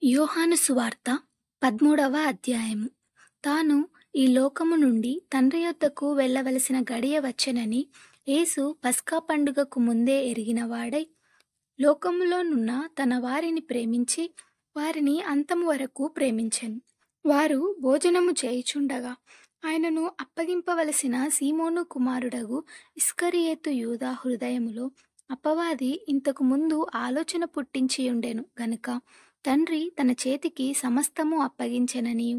యోహాను సువార్త 13వ అధ్యాయము. తాను ఈ లోకము నుండి తండ్రి యొద్దకు వెళ్ళవలసిన గడియ వచ్చెనని యేసు పస్కా పండుగకు ముందే ఎరిగినవాడై, లోకములోనున్న తన వారిని ప్రేమించి వారిని అంతము వరకు ప్రేమించెను. వారు భోజనము చేయుచుండగా ఆయనను అప్పగింపవలసిన సీమోను కుమారుడగు ఇస్కరియోతు యూదా హృదయములో అపవాది ఇంతకు ముందు ఆలోచన పుట్టించియుండెను గనుక తండ్రి తన చేతికి సమస్తము అప్పగించెననియు,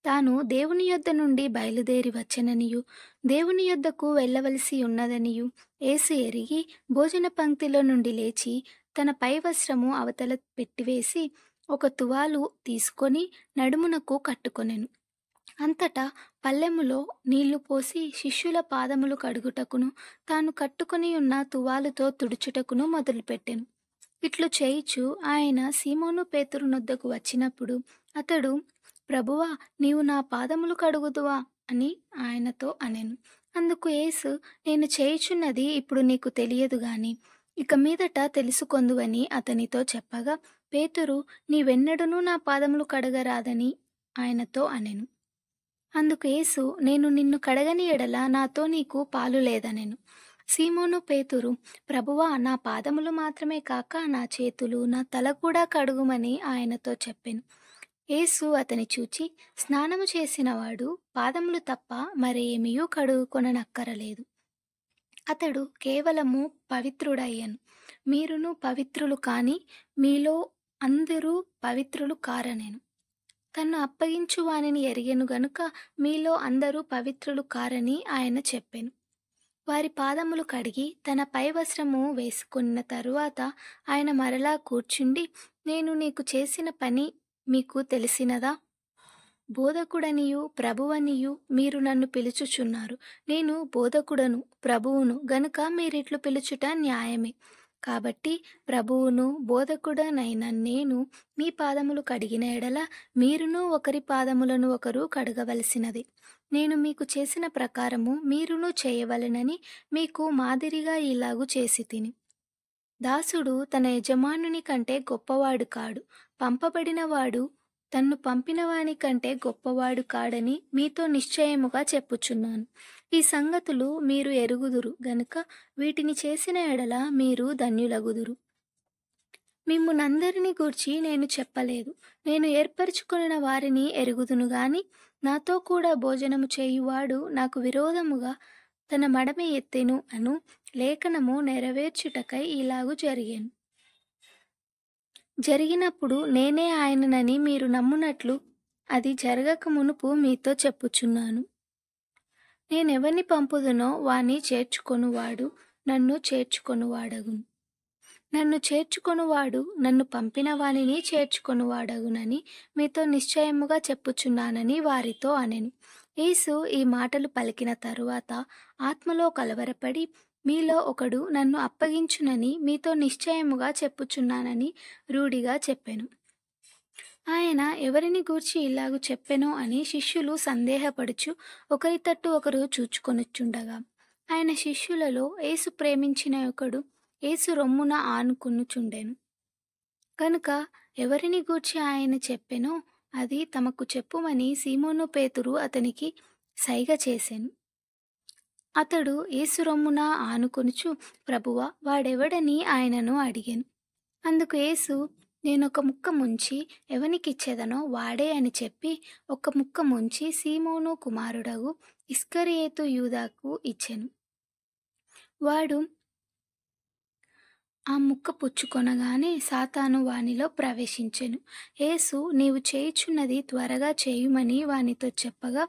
తాను దేవుని యొద్ద నుండి బయలుదేరి వచ్చెననియు, దేవుని యొద్దకు వెళ్ళవలసి ఉన్నదనియు యేసు ఎరిగి భోజన పంక్తిలో నుండి లేచి తన పై వస్త్రము అవతల పెట్టివేసి ఒక తువాలు తీసుకొని నడుమునకు కట్టుకొనెను. అంతటా పల్లెములో నీళ్లు పోసి శిష్యుల పాదములు కడుగుటకును తాను కట్టుకొని ఉన్న తువాలుతో తుడుచుటకును మొదలుపెట్టెను. ఇట్లు చేయుచు ఆయన సీమోను పేతురునొద్దకు వచ్చినప్పుడు అతడు, ప్రభువా, నీవు నా పాదములు కడుగుదువా అని ఆయనతో అనెను. అందుకు యేసు, నేను చేయుచున్నది ఇప్పుడు నీకు తెలియదు గాని ఇక మీదట తెలుసుకొందువని అతనితో చెప్పగా, పేతురు, నీవెన్నడూనూ నా పాదములు కడగరాదని ఆయనతో అనెను. అందుకు యేసు, నేను నిన్ను కడగని ఎడల నాతో నీకు పాలు లేదనెను. సీమోను పేతురు, ప్రభువా, నా పాదములు మాత్రమే కాక నా చేతులు నా తల కూడా కడుగుమని ఆయనతో చెప్పెను. యేసు అతని చూచి, స్నానము చేసినవాడు పాదములు తప్ప మరేమియూ కడుగుకొననక్కరలేదు. అతడు కేవలము పవిత్రుడయ్యను. మీరును పవిత్రులు కాని మీలో అందరూ పవిత్రులు కారనెను. తన్ను అప్పగించు వానిని ఎరిగెను గనుక మీలో అందరూ పవిత్రులు కారని ఆయన చెప్పెను. వారి పాదములు కడిగి తన పై వస్త్రము వేసుకున్న తరువాత ఆయన మరలా కూర్చుండి, నేను నీకు చేసిన పని మీకు తెలిసినదా? బోధకుడనియు ప్రభువనియు మీరు నన్ను పిలుచుచున్నారు. నేను బోధకుడను ప్రభువును గనుక మీరిట్లు పిలుచుట న్యాయమే. కాబట్టి ప్రభువును బోధకుడనైన నేను మీ పాదములు కడిగిన ఎడల మీరును ఒకరి పాదములను ఒకరు కడగవలసినది. నేను మీకు చేసిన ప్రకారము మీరును చేయవలెనని మీకు మాదిరిగా ఇలాగు చేసితిని. దాసుడు తన యజమానుని కంటే గొప్పవాడు కాడు, పంపబడినవాడు తన్ను పంపినవాని కంటే గొప్పవాడు కాడని మీతో నిశ్చయముగా చెప్పుచున్నాను. ఈ సంగతులు మీరు ఎరుగుదురు గనుక వీటిని చేసిన ఎడల మీరు ధన్యులగుదురు. మిమ్మునందరిని గూర్చి నేను చెప్పలేదు. నేను ఏర్పరచుకొనిన వారిని ఎరుగుదును గాని నాతో కూడా భోజనము చేయువాడు నాకు విరోధముగా తన మడమ ఎత్తెను అను లేఖనము నెరవేర్చుటకై ఇలాగు జరిగినప్పుడు నేనే ఆయననని మీరు నమ్మునట్లు అది జరగక మునుపు మీతో చెప్పుచున్నాను. నేనెవరిని పంపుదునో వాని చేర్చుకొనువాడు నన్ను చేర్చుకొనువాడగును. నన్ను చేర్చుకొనువాడు నన్ను పంపిన వానిని చేర్చుకొనువాడగునని మీతో నిశ్చయముగా చెప్పుచున్నానని వారితో అనెను. యేసు ఈ మాటలు పలికిన తరువాత ఆత్మలో కలవరపడి, మీలో ఒకడు నన్ను అప్పగించునని మీతో నిశ్చయముగా చెప్పుచున్నానని రూఢిగా చెప్పెను. ఆయన ఎవరిని గూర్చి ఇలాగు చెప్పెనో అని శిష్యులు సందేహపడుచు ఒకరి తట్టు ఒకరు చూచుకొనుచుండగా, ఆయన శిష్యులలో యేసు ప్రేమించిన ఒకడు యేసు రొమ్మున ఆనుకొనుచుండెను. కనుక ఎవరిని గూర్చి ఆయన చెప్పెనో అది తమకు చెప్పుమని సీమోను పేతురు అతనికి సైగ చేసెను. అతడు యేసు రొమ్మున ఆనుకొనుచు, ప్రభువా, వాడెవడని ఆయనను అడిగెను. అందుకు యేసు, నేనొక ముక్క ముంచి ఎవనికిచ్చేదనో వాడే అని చెప్పి ఒక ముక్క ముంచి సీమోను కుమారుడగు ఇస్కరియోతు యూదాకు ఇచ్చెను. వాడు ఆ ముక్క పుచ్చుకొనగానే సాతాను వానిలో ప్రవేశించెను. యేసు, నీవు చేయుచున్నది త్వరగా చేయుమని వానితో చెప్పగా,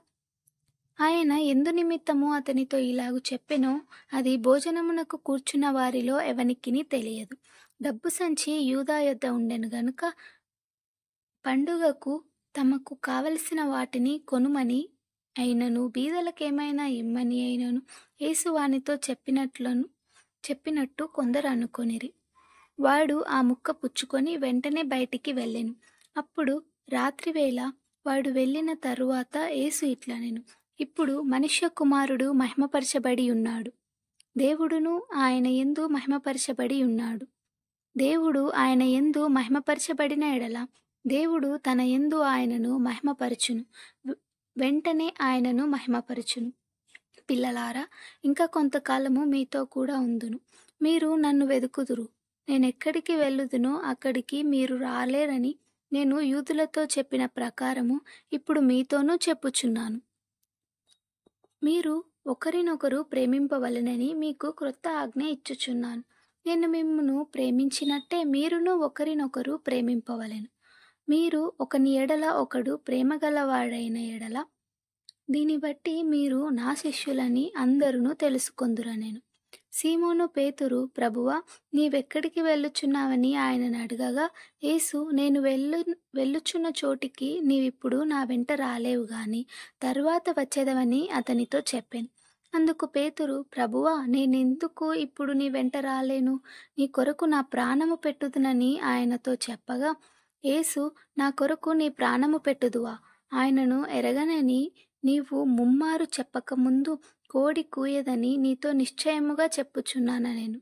ఆయన ఎందు నిమిత్తము అతనితో ఇలాగు చెప్పెనో అది భోజనమునకు కూర్చున్న వారిలో ఎవనికిని తెలియదు. డబ్బు సంచి యూదా యొద్ద ఉండెను గనుక పండుగకు తమకు కావలసిన వాటిని కొనుమని అయినను బీదలకేమైనా ఇమ్మని అయినను యేసు వానితో చెప్పినట్టు కొందరు అనుకొనిరి. వాడు ఆ ముక్క పుచ్చుకొని వెంటనే బయటికి వెళ్ళెను. అప్పుడు రాత్రివేళ వాడు వెళ్ళిన తరువాత యేసు ఇట్లనెను, ఇప్పుడు మనుష్య కుమారుడు మహిమపరచబడి ఉన్నాడు, దేవుడును ఆయన యందు మహిమపరచబడి ఉన్నాడు. దేవుడు ఆయన యందు మహిమపరచబడిన ఎడల దేవుడు తన యందు ఆయనను మహిమపరచును. వె వెంటనే ఆయనను మహిమపరచును. పిల్లలారా, ఇంకా కొంతకాలము మీతో కూడా ఉందును. మీరు నన్ను వెదుకుదురు. నేనెక్కడికి వెళ్ళుదునో అక్కడికి మీరు రాలేరని నేను యూదులతో చెప్పిన ప్రకారము ఇప్పుడు మీతోనూ చెప్పుచున్నాను. మీరు ఒకరినొకరు ప్రేమింపవలెనని మీకు క్రొత్త ఆజ్ఞ ఇచ్చుచున్నాను. నేను మిమ్మును ప్రేమించినట్టే మీరును ఒకరినొకరు ప్రేమింపవలెను. మీరు ఒకని ఎడల ఒకడు ప్రేమగలవాడైన ఎడల దీన్ని బట్టి మీరు నా శిష్యులని అందరును తెలుసుకొందురనెను. సీమోను పేతురు, ప్రభువా, నీవెక్కడికి వెళ్ళుచున్నావని ఆయనను అడగగా, యేసు, నేను వెళ్ళుచున్న చోటికి నీవిప్పుడు నా వెంట రాలేవు గాని తరువాత వచ్చెదవని అతనితో చెప్పెను. అందుకు పేతురు, ప్రభువా, నేనెందుకు ఇప్పుడు నీ వెంట రాలేను? నీ కొరకు నా ప్రాణము పెట్టుదునని ఆయనతో చెప్పగా, యేసు, నా కొరకు నీ ప్రాణము పెట్టుదువా? ఆయనను ఎరగనని నీవు ముమ్మారు చెప్పకముందు కోడి కూయదని నీతో నిశ్చయముగా చెప్పుచున్నానెను.